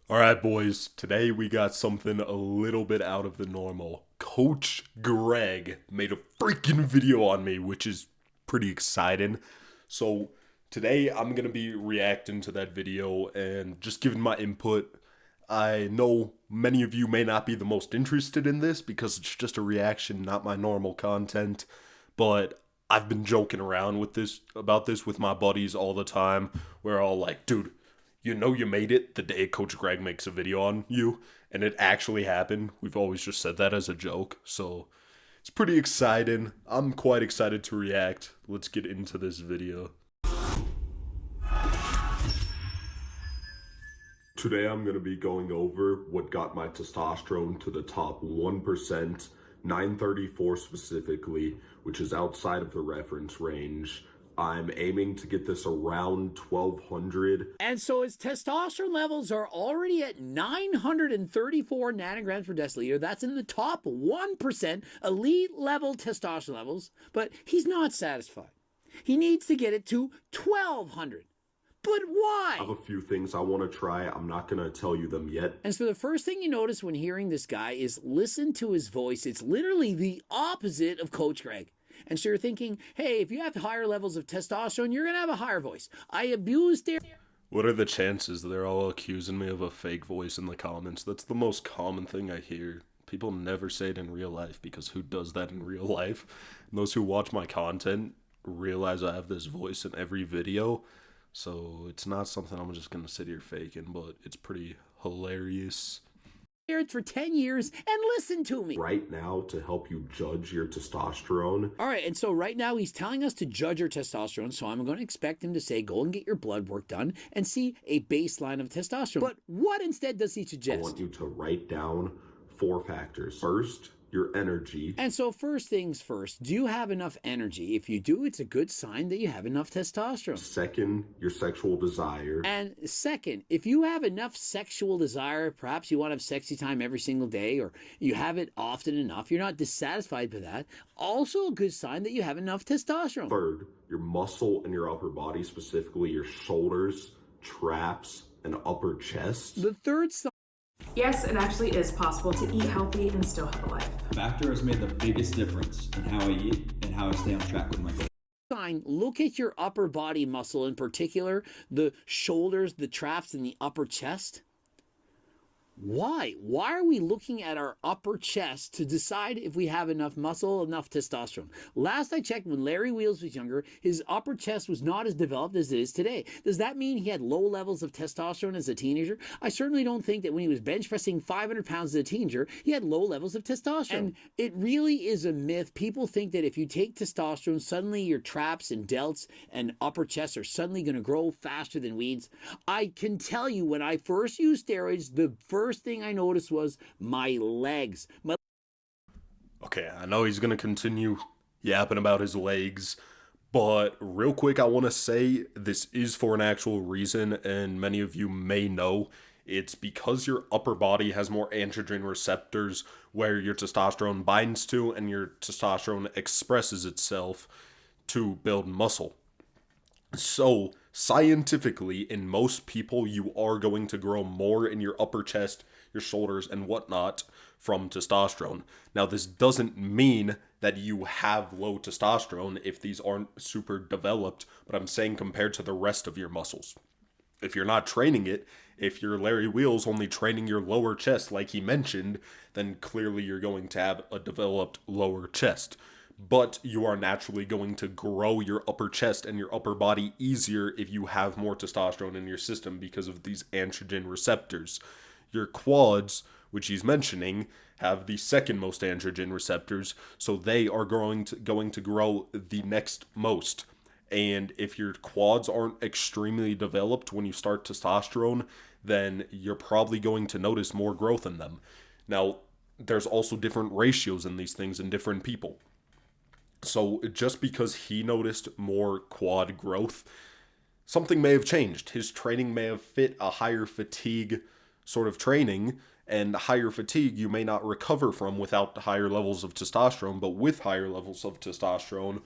Alright, boys, today we got something a little bit out of the normal. Coach Greg made a freaking video on me, which is pretty exciting. So, today I'm gonna be reacting to that video and just giving my input. I know many of you may not be the most interested in this because it's just a reaction, not my normal content, but I've been joking around with this about this with my buddies all the time. We're all like, dude, you know you made it the day Coach Greg makes a video on you, and it actually happened. We've always just said that as a joke, so it's pretty exciting. I'm quite excited to react. Let's get into this video. Today I'm going to be going over what got my testosterone to the top 1%, 934 specifically, which is outside of the reference range. I'm aiming to get this around 1200. And so his testosterone levels are already at 934 nanograms per deciliter. That's in the top 1% elite level testosterone levels, but he's not satisfied. He needs to get it to 1200. But why? I have a few things I want to try. I'm not going to tell you them yet. And so the first thing you notice when hearing this guy is listen to his voice. It's literally the opposite of Coach Greg. And so you're thinking, hey, if you have higher levels of testosterone, you're going to have a higher voice. I abuse their... What are the chances they're all accusing me of a fake voice in the comments? That's the most common thing I hear. People never say it in real life because who does that in real life? And those who watch my content realize I have this voice in every video. So it's not something I'm just going to sit here faking, but it's pretty hilarious. For 10 years and listen to me right now to help you judge your testosterone. All right, and so right now he's telling us to judge your testosterone, so I'm going to expect him to say go and get your blood work done and see a baseline of testosterone. But what instead does he suggest? I want you to write down 4 factors. First, your energy. And so first things first, do you have enough energy? If you do, it's a good sign that you have enough testosterone. Second, your sexual desire. And second, if you have enough sexual desire, perhaps you want to have sexy time every single day, or you have it often enough, you're not dissatisfied with that, also a good sign that you have enough testosterone. Third, your muscle in your upper body, specifically your shoulders, traps, and upper chest. The third sign... Yes, it actually is possible to eat healthy and still have a life. Factor has made the biggest difference in how I eat and how I stay on track with my goals. Look at your upper body muscle, in particular, the shoulders, the traps, and the upper chest. Why? Why are we looking at our upper chest to decide if we have enough muscle, enough testosterone? Last I checked, when Larry Wheels was younger, his upper chest was not as developed as it is today. Does that mean he had low levels of testosterone as a teenager? I certainly don't think that when he was bench pressing 500 pounds as a teenager, he had low levels of testosterone. And it really is a myth. People think that if you take testosterone, suddenly your traps and delts and upper chest are suddenly going to grow faster than weeds. I can tell you, when I first used steroids, the first thing I noticed was my legs. Okay, I know he's gonna continue yapping about his legs, but real quick, I want to say this is for an actual reason, and many of you may know it's because your upper body has more androgen receptors where your testosterone binds to and your testosterone expresses itself to build muscle. So, scientifically, in most people, you are going to grow more in your upper chest, your shoulders, and whatnot from testosterone. Now, this doesn't mean that you have low testosterone if these aren't super developed, but I'm saying compared to the rest of your muscles. If you're not training it, if you're Larry Wheels only training your lower chest like he mentioned, then clearly you're going to have a developed lower chest. But you are naturally going to grow your upper chest and your upper body easier if you have more testosterone in your system because of these androgen receptors. Your quads, which he's mentioning, have the second most androgen receptors, so they are going to grow the next most. And if your quads aren't extremely developed when you start testosterone, then you're probably going to notice more growth in them. Now, there's also different ratios in these things in different people. So just because he noticed more quad growth, something may have changed. His training may have fit a higher fatigue sort of training, and higher fatigue you may not recover from without higher levels of testosterone, but with higher levels of testosterone,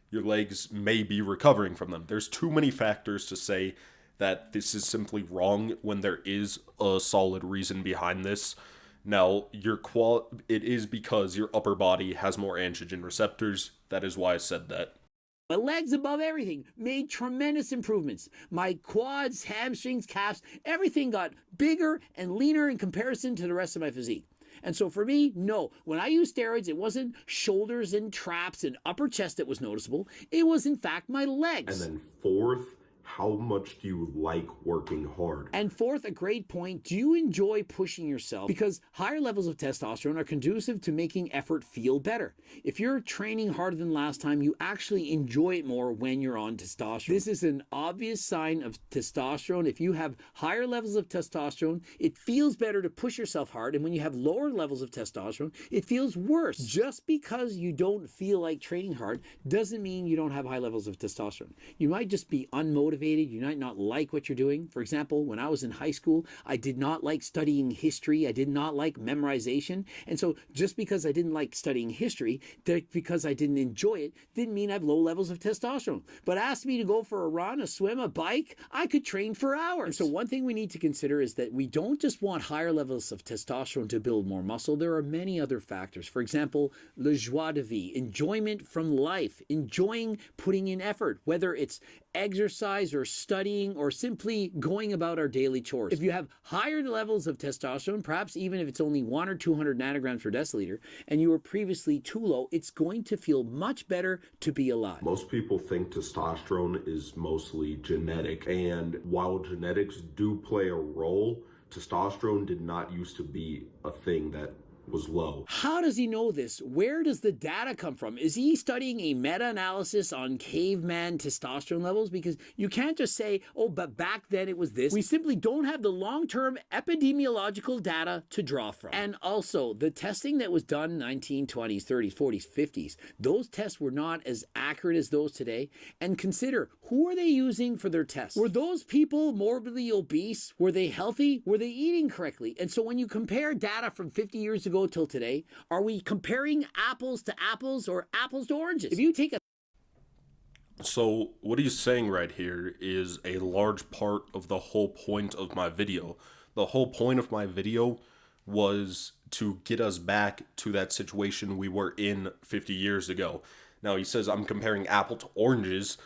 your legs may be recovering from them. There's too many factors to say that this is simply wrong when there is a solid reason behind this. Now, it is because your upper body has more androgen receptors. That is why I said that. My legs above everything made tremendous improvements. My quads, hamstrings, calves, everything got bigger and leaner in comparison to the rest of my physique. And so for me, no, when I used steroids, it wasn't shoulders and traps and upper chest that was noticeable. It was in fact my legs. And then fourth, how much do you like working hard? And fourth, a great point, do you enjoy pushing yourself? Because higher levels of testosterone are conducive to making effort feel better. If you're training harder than last time, you actually enjoy it more when you're on testosterone. This is an obvious sign of testosterone. If you have higher levels of testosterone, it feels better to push yourself hard. And when you have lower levels of testosterone, it feels worse. Just because you don't feel like training hard doesn't mean you don't have high levels of testosterone. You might just be unmotivated. You might not like what you're doing. For example, when I was in high school, I did not like studying history. I did not like memorization. And so just because I didn't like studying history, because I didn't enjoy it, didn't mean I have low levels of testosterone. But ask me to go for a run, a swim, a bike, I could train for hours. And so one thing we need to consider is that we don't just want higher levels of testosterone to build more muscle. There are many other factors. For example, le joie de vivre, enjoyment from life, enjoying putting in effort, whether it's exercise or studying or simply going about our daily chores. If you have higher levels of testosterone, perhaps even if it's only 1 or 200 nanograms per deciliter, and you were previously too low, it's going to feel much better to be alive. Most people think testosterone is mostly genetic, and while genetics do play a role, testosterone did not used to be a thing that was low. How does he know this? Where does the data come from? Is he studying a meta-analysis on caveman testosterone levels? Because you can't just say, oh, but back then it was this. We simply don't have the long-term epidemiological data to draw from. And also, the testing that was done in 1920s, 30s, 40s, 50s, those tests were not as accurate as those today. And consider, who are they using for their tests? Were those people morbidly obese? Were they healthy? Were they eating correctly? And so when you compare data from 50 years ago till today, are we comparing apples to apples or apples to oranges? If you take a So what he's saying right here is a large part of the whole point of my video. The whole point of my video was to get us back to that situation we were in 50 years ago. Now he says I'm comparing apple to oranges.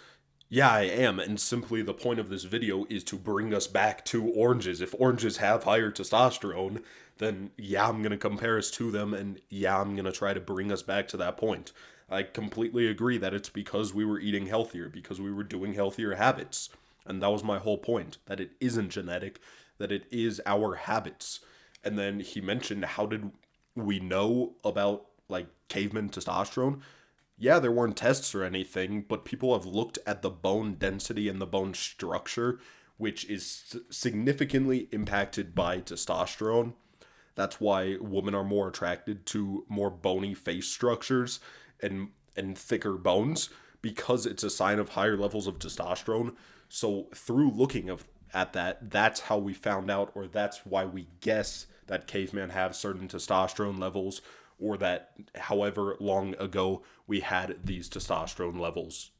Yeah, I am, and simply the point of this video is to bring us back to oranges. If oranges have higher testosterone, then yeah, I'm going to compare us to them, and yeah, I'm going to try to bring us back to that point. I completely agree that it's because we were eating healthier, because we were doing healthier habits. And that was my whole point, that it isn't genetic, that it is our habits. And then he mentioned, how did we know about, like, caveman testosterone? Yeah, there weren't tests or anything, but people have looked at the bone density and the bone structure, which is significantly impacted by testosterone. That's why women are more attracted to more bony face structures and thicker bones, because it's a sign of higher levels of testosterone. So through looking at that, that's how we found out, or that's why we guess that cavemen have certain testosterone levels, or that however long ago we had these testosterone levels.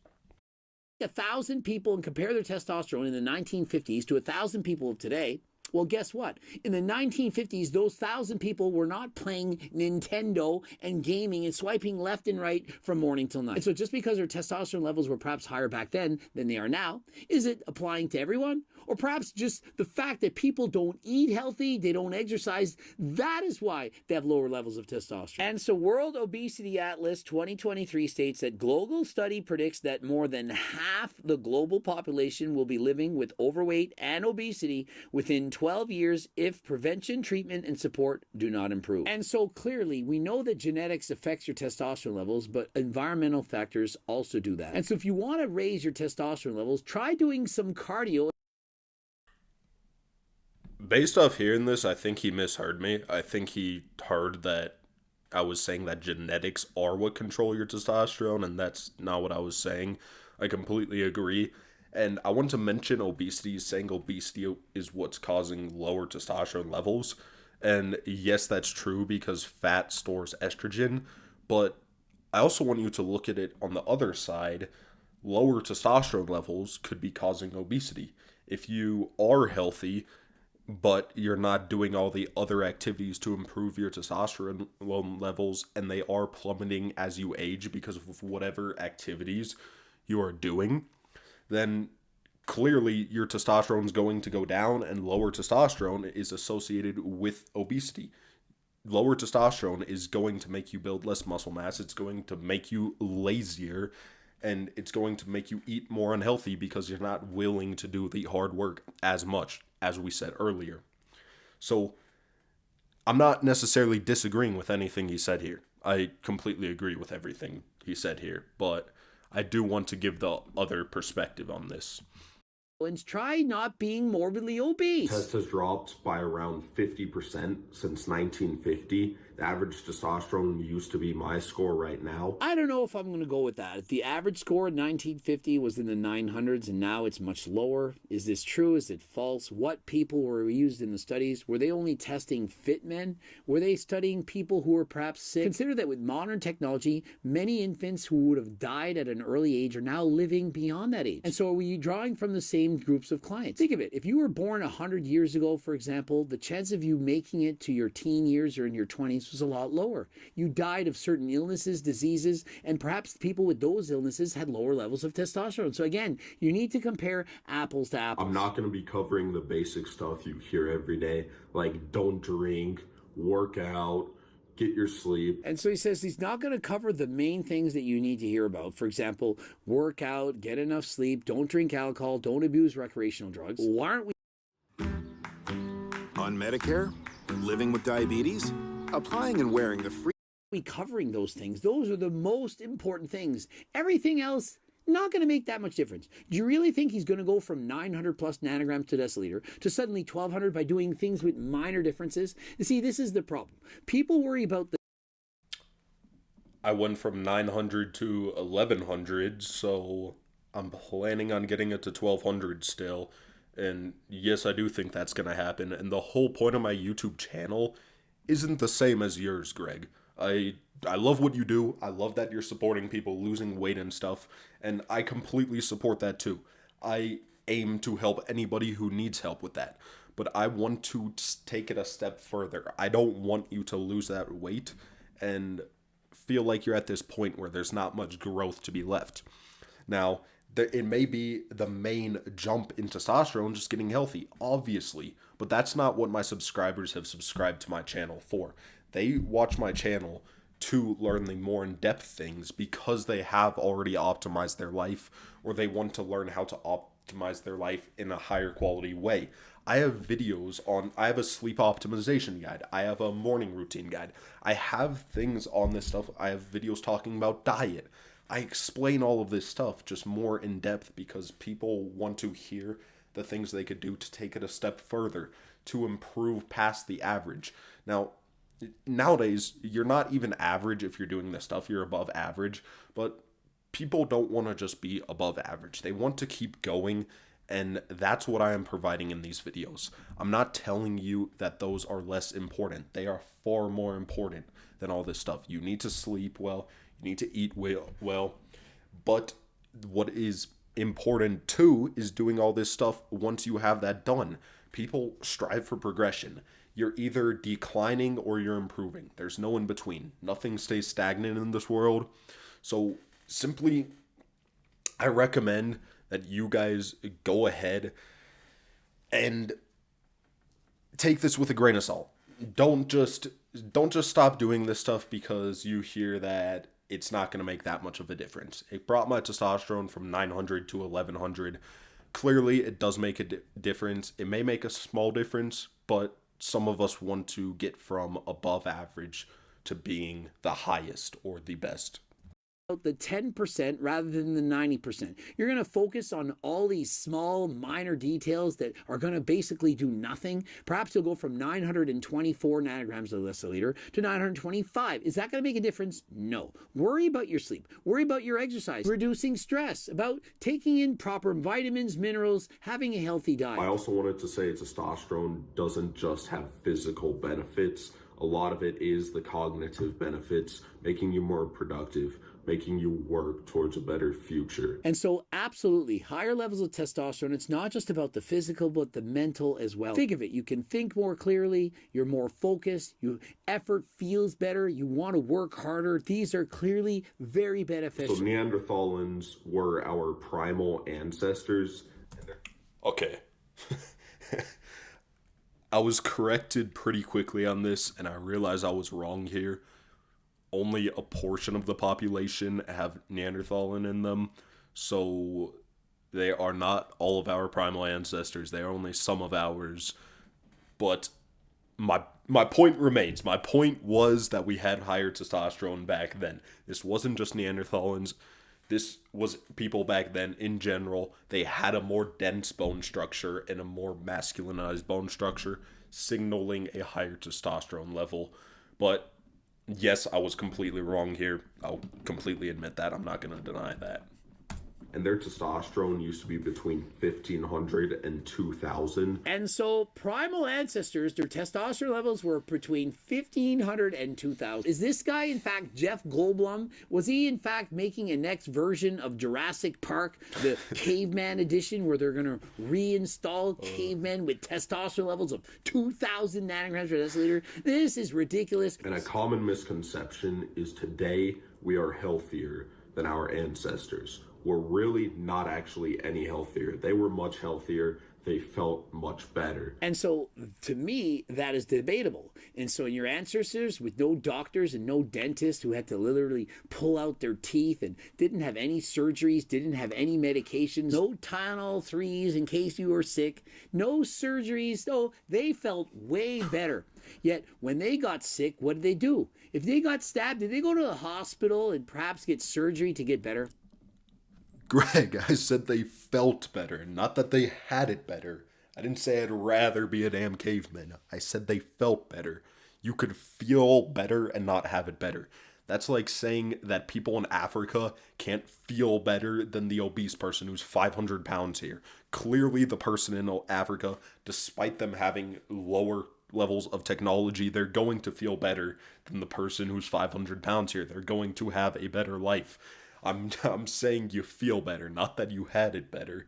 1,000 people and compare their testosterone in the 1950s to 1,000 people of today. Well, guess what? In the 1950s, those 1,000 people were not playing Nintendo and gaming and swiping left and right from morning till night. And so just because their testosterone levels were perhaps higher back then than they are now, is it applying to everyone? Or perhaps just the fact that people don't eat healthy, they don't exercise, that is why they have lower levels of testosterone. And so World Obesity Atlas 2023 states that global study predicts that more than half the global population will be living with overweight and obesity within 12 years if prevention, treatment, and support do not improve. And so clearly, we know that genetics affects your testosterone levels, but environmental factors also do that. And so if you want to raise your testosterone levels, try doing some cardio. Based off hearing this, I think he misheard me. I think he heard that I was saying that genetics are what control your testosterone, and that's not what I was saying. I completely agree. And I want to mention obesity, saying obesity is what's causing lower testosterone levels. And yes, that's true because fat stores estrogen. But I also want you to look at it on the other side. Lower testosterone levels could be causing obesity. If you are healthy, but you're not doing all the other activities to improve your testosterone levels, and they are plummeting as you age because of whatever activities you are doing, then clearly your testosterone is going to go down, and lower testosterone is associated with obesity. Lower testosterone is going to make you build less muscle mass. It's going to make you lazier, and it's going to make you eat more unhealthy because you're not willing to do the hard work as much, as we said earlier. So I'm not necessarily disagreeing with anything he said here. I completely agree with everything he said here, but I do want to give the other perspective on this. And try not being morbidly obese. Test has dropped by around 50% since 1950. The average testosterone used to be my score right now. I don't know if I'm going to go with that. The average score in 1950 was in the 900s, and now it's much lower. Is this true? Is it false? What people were used in the studies? Were they only testing fit men? Were they studying people who were perhaps sick? Consider that with modern technology, many infants who would have died at an early age are now living beyond that age. And so are we drawing from the same groups of clients? Think of it. If you were born 100 years ago, for example, the chance of you making it to your teen years or in your 20s was a lot lower. You died of certain illnesses, diseases, and perhaps people with those illnesses had lower levels of testosterone. So again, you need to compare apples to apples. I'm not going to be covering the basic stuff you hear every day, like don't drink, work out, get your sleep. And so he says he's not going to cover the main things that you need to hear about. For example, work out, get enough sleep, don't drink alcohol, don't abuse recreational drugs. Why aren't we on Medicare? Living with diabetes? Applying and wearing the free covering those things? Those are the most important things. Everything else, not going to make that much difference. Do you really think he's going to go from 900 plus nanograms to deciliter to suddenly 1200 by doing things with minor differences? You see, this is the problem. People worry about the I went from 900 to 1100, so I'm planning on getting it to 1200 still. And yes, I do think that's going to happen. And the whole point of my YouTube channel isn't the same as yours, Greg. I love what you do. I love that you're supporting people losing weight and stuff. And I completely support that too. I aim to help anybody who needs help with that. But I want to take it a step further. I don't want you to lose that weight and feel like you're at this point where there's not much growth to be left. Now, it may be the main jump in testosterone just getting healthy, obviously, but that's not what my subscribers have subscribed to my channel for. They watch my channel to learn the more in-depth things because they have already optimized their life, or they want to learn how to optimize their life in a higher quality way. I have videos on, I have a sleep optimization guide. I have a morning routine guide. I have things on this stuff. I have videos talking about diet. I explain all of this stuff just more in depth because people want to hear the things they could do to take it a step further, to improve past the average. Now, nowadays, you're not even average if you're doing this stuff. You're above average, but people don't want to just be above average. They want to keep going, and that's what I am providing in these videos. I'm not telling you that those are less important. They are far more important than all this stuff. You need to sleep well. You need to eat well. But what is important too is doing all this stuff once you have that done. People strive for progression. You're either declining or you're improving. There's no in between. Nothing stays stagnant in this world. So simply, I recommend that you guys go ahead and take this with a grain of salt. Don't just stop doing this stuff because you hear that it's not going to make that much of a difference. It brought my testosterone from 900 to 1100. Clearly, it does make a difference. It may make a small difference, but some of us want to get from above average to being the highest or the best. The 10% rather than the 90%. You're going to focus on all these small minor details that are going to basically do nothing. Perhaps you'll go from 924 nanograms a deciliter to 925. Is that going to make a difference? No. Worry about your sleep. Worry about your exercise, reducing stress, about taking in proper vitamins, minerals, having a healthy diet. I also wanted to say testosterone doesn't just have physical benefits. A lot of it is the cognitive benefits, making you more productive, making you work towards a better future. And so, absolutely, higher levels of testosterone, it's not just about the physical, but the mental as well. Think of it, you can think more clearly, you're more focused, your effort feels better, you want to work harder. These are clearly very beneficial. So Neanderthals were our primal ancestors. Okay. I was corrected pretty quickly on this, and I realized I was wrong here. Only a portion of the population have Neanderthal in them, so they are not all of our primal ancestors. They are only some of ours. But my point remains. My point was that we had higher testosterone back then. This wasn't just Neanderthals. This was people back then in general. They had a more dense bone structure and a more masculinized bone structure, signaling a higher testosterone level. But yes, I was completely wrong here. I'll completely admit that. I'm not going to deny that. And their testosterone used to be between 1,500 and 2,000. And so primal ancestors, their testosterone levels were between 1,500 and 2,000. Is this guy, in fact, Jeff Goldblum? Was he, in fact, making a next version of Jurassic Park, the caveman edition, where they're going to reinstall cavemen with testosterone levels of 2,000 nanograms per deciliter? This is ridiculous. And a common misconception is today we are healthier than our ancestors. We're really not actually any healthier. They were much healthier. They felt much better. And so, to me, that is debatable. And so, your ancestors with no doctors and no dentists who had to literally pull out their teeth and didn't have any surgeries, didn't have any medications, no Tylenol 3s in case you were sick, no surgeries. No, they felt way better. Yet, when they got sick, what did they do? If they got stabbed, did they go to the hospital and perhaps get surgery to get better? Greg, I said they felt better, not that they had it better. I didn't say I'd rather be a damn caveman. I said they felt better. You could feel better and not have it better. That's like saying that people in Africa can't feel better than the obese person who's 500 pounds here. Clearly, the person in Africa, despite them having lower levels of technology, they're going to feel better than the person who's 500 pounds here. They're going to have a better life. I'm saying you feel better, not that you had it better.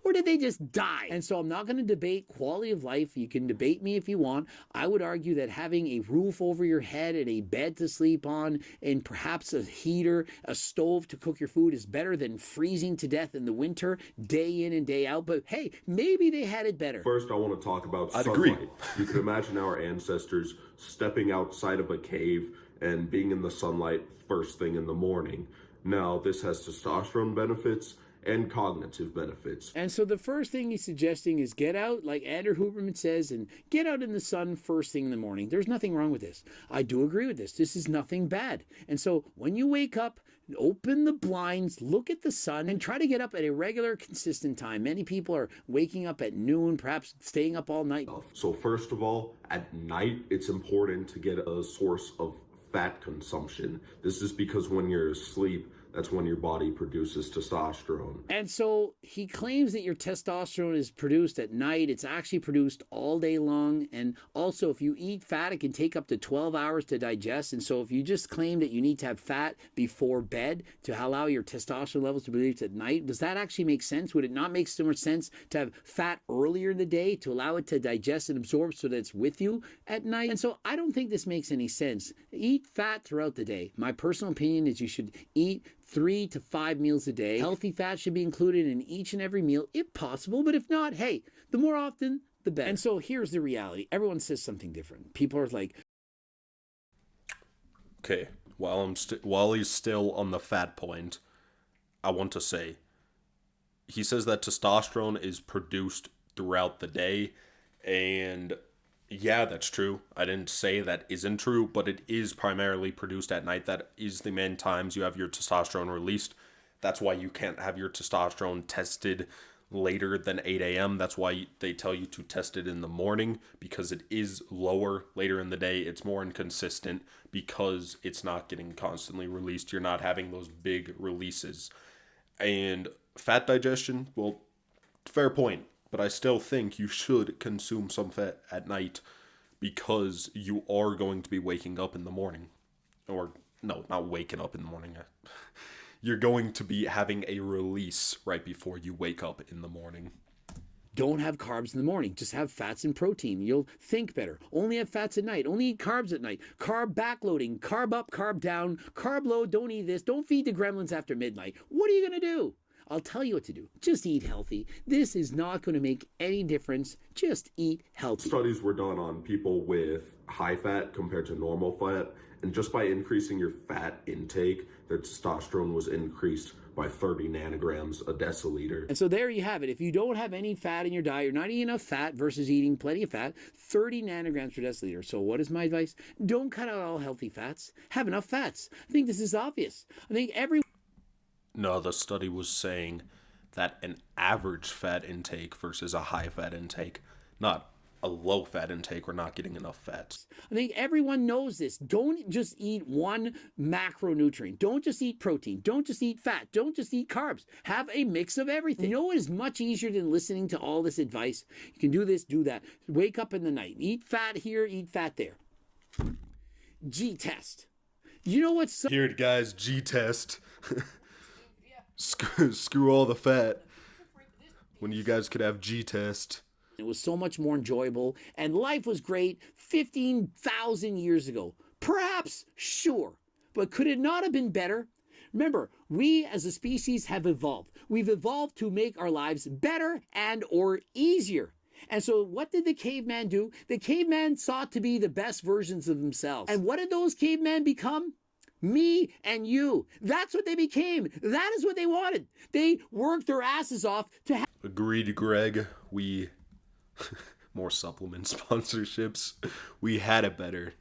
Or did they just die? And so I'm not going to debate quality of life. You can debate me if you want. I would argue that having a roof over your head and a bed to sleep on and perhaps a heater, a stove to cook your food is better than freezing to death in the winter, day in and day out. But hey, maybe they had it better. First, I want to talk about I'd sunlight. agree. You can imagine our ancestors stepping outside of a cave and being in the sunlight first thing in the morning. Now, this has testosterone benefits and cognitive benefits. And so the first thing he's suggesting is get out, like Andrew Huberman says, and get out in the sun first thing in the morning. There's nothing wrong with this. I do agree with this. This is nothing bad. And so when you wake up, open the blinds, look at the sun, and try to get up at a regular, consistent time. Many people are waking up at noon, perhaps staying up all night. So first of all, at night, it's important to get a source of fat consumption. This is because when you're asleep, that's when your body produces testosterone. And so he claims that your testosterone is produced at night. It's actually produced all day long. And also, if you eat fat, it can take up to 12 hours to digest. And so if you just claim that you need to have fat before bed to allow your testosterone levels to be produced at night, does that actually make sense? Would it not make so much sense to have fat earlier in the day to allow it to digest and absorb so that it's with you at night? And so I don't think this makes any sense. Eat fat throughout the day. My personal opinion is you should eat 3 to 5 meals a day. Healthy fat should be included in each and every meal if possible, but if not, hey, the more often, the better. And so here's the reality. Everyone says something different. People are like, Okay, while he's still on the fat point, I want to say, he says that testosterone is produced throughout the day, and yeah, that's true. I didn't say that isn't true, but it is primarily produced at night. That is the main times you have your testosterone released. That's why you can't have your testosterone tested later than 8 a.m. That's why they tell you to test it in the morning, because it is lower later in the day. It's more inconsistent because it's not getting constantly released. You're not having those big releases. And fat digestion, well, fair point. But I still think you should consume some fat at night because you are going to be waking up in the morning. Or no, not waking up in the morning. You're going to be having a release right before you wake up in the morning. Don't have carbs in the morning. Just have fats and protein. You'll think better. Only have fats at night. Only eat carbs at night. Carb backloading. Carb up, carb down. Carb load. Don't eat this. Don't feed the gremlins after midnight. What are you going to do? I'll tell you what to do. Just eat healthy. This is not going to make any difference. Just eat healthy. Studies were done on people with high fat compared to normal fat, and just by increasing your fat intake, their testosterone was increased by 30 nanograms a deciliter. And so there you have it. If you don't have any fat in your diet, you're not eating enough fat versus eating plenty of fat, 30 nanograms per deciliter. So what is my advice? Don't cut out all healthy fats. Have enough fats. I think this is obvious. I think No, the study was saying that an average fat intake versus a high fat intake, not a low fat intake, we're not getting enough fats. I think everyone knows this. Don't just eat one macronutrient. Don't just eat protein. Don't just eat fat. Don't just eat carbs. Have a mix of everything. You know what is much easier than listening to all this advice? You can do this, do that. Wake up in the night. Eat fat here, eat fat there. G-test. You know what's so... Here, guys, G-test. Screw all the fat. When you guys could have G-test. It was so much more enjoyable, and life was great 15,000 years ago. Perhaps, sure, but could it not have been better? Remember, we as a species have evolved. We've evolved to make our lives better and or easier. And so what did the caveman do? The caveman sought to be the best versions of themselves. And what did those cavemen become? Me and you. That's what they became. That is what they wanted. They worked their asses off to have... Agreed, Greg. More supplement sponsorships. We had it better.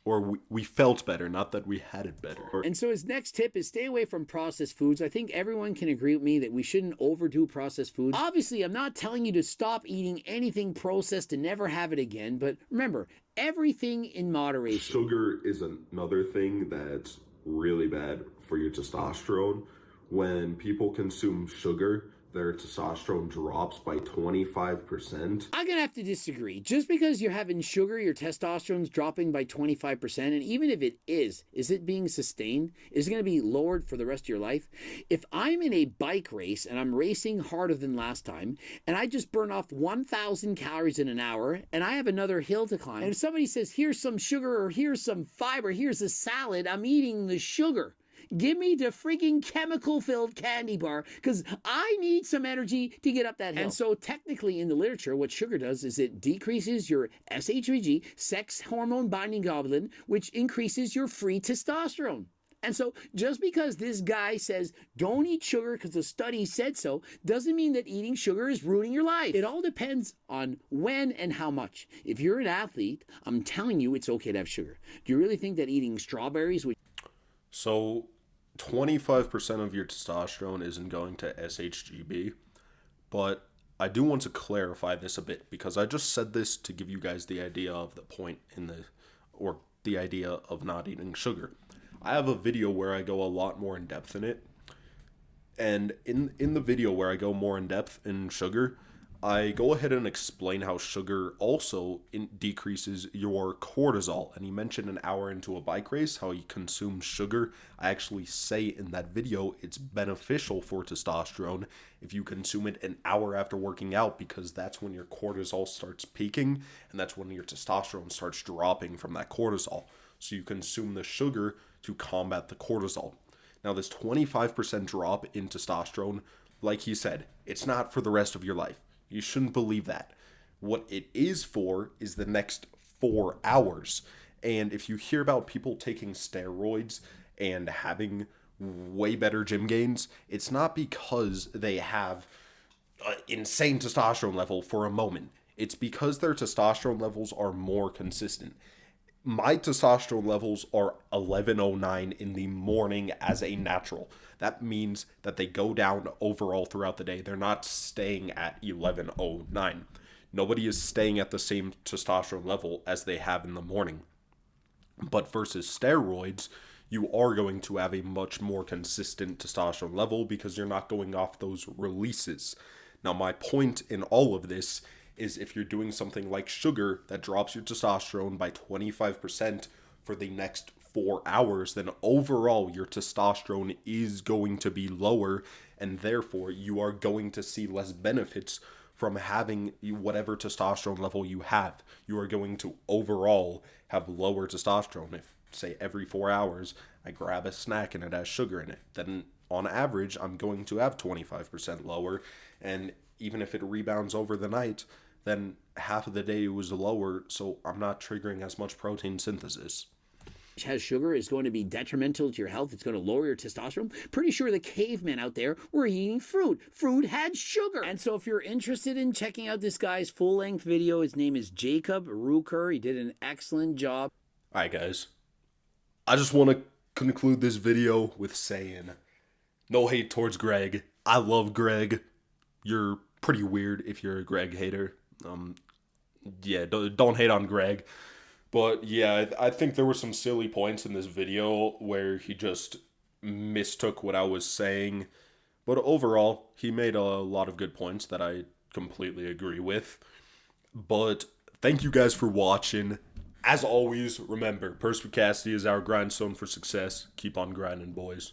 Or we felt better, not that we had it better. And so his next tip is stay away from processed foods. I think everyone can agree with me that we shouldn't overdo processed foods. Obviously, I'm not telling you to stop eating anything processed and never have it again, but remember, everything in moderation. Sugar is another thing that's really bad for your testosterone. When people consume sugar, their testosterone drops by 25%. I'm going to have to disagree. Just because you're having sugar, your testosterone's dropping by 25%, and even if it is it being sustained? Is it going to be lowered for the rest of your life? If I'm in a bike race and I'm racing harder than last time, and I just burn off 1,000 calories in an hour, and I have another hill to climb, and if somebody says, here's some sugar, or here's some fiber, here's a salad, I'm eating the sugar. Give me the freaking chemical-filled candy bar because I need some energy to get up that hill. And so technically in the literature, what sugar does is it decreases your SHBG, sex hormone binding globulin, which increases your free testosterone. And so just because this guy says don't eat sugar because the study said so, doesn't mean that eating sugar is ruining your life. It all depends on when and how much. If you're an athlete, I'm telling you it's okay to have sugar. Do you really think that eating strawberries would... So 25% of your testosterone isn't going to SHGB, but I do want to clarify this a bit because I just said this to give you guys the idea of the point or the idea of not eating sugar. I have a video where I go a lot more in depth in it, and in the video where I go more in depth in sugar, I go ahead and explain how sugar also decreases your cortisol. And he mentioned an hour into a bike race, how he consumes sugar. I actually say in that video it's beneficial for testosterone if you consume it an hour after working out, because that's when your cortisol starts peaking, and that's when your testosterone starts dropping from that cortisol. So you consume the sugar to combat the cortisol. Now this 25% drop in testosterone, like he said, it's not for the rest of your life. You shouldn't believe that. What it is for is the next 4 hours. And if you hear about people taking steroids and having way better gym gains, it's not because they have an insane testosterone level for a moment. It's because their testosterone levels are more consistent. My testosterone levels are 1109 in the morning as a natural. That means that they go down overall throughout the day. They're not staying at 1109. Nobody is staying at the same testosterone level as they have in the morning. But versus steroids, you are going to have a much more consistent testosterone level because you're not going off those releases. Now, my point in all of this is if you're doing something like sugar that drops your testosterone by 25% for the next 4 hours, then overall your testosterone is going to be lower, and therefore you are going to see less benefits from having whatever testosterone level you have. You are going to overall have lower testosterone. If, say, every 4 hours I grab a snack and it has sugar in it, then on average I'm going to have 25% lower, and even if it rebounds over the night, then half of the day it was lower, so I'm not triggering as much protein synthesis. Has sugar is going to be detrimental to your health. It's going to lower your testosterone. Pretty sure the cavemen out there were eating fruit. Fruit had sugar. And so if you're interested in checking out this guy's full-length video, his name is Jacob Ruker. He did an excellent job. All right, guys. I just want to conclude this video with saying, no hate towards Greg. I love Greg. You're pretty weird if you're a Greg hater. Yeah, don't hate on Greg. But yeah, I think there were some silly points in this video where he just mistook what I was saying. But overall, he made a lot of good points that I completely agree with. But thank you guys for watching. As always, remember, perspicacity is our grindstone for success. Keep on grinding, boys.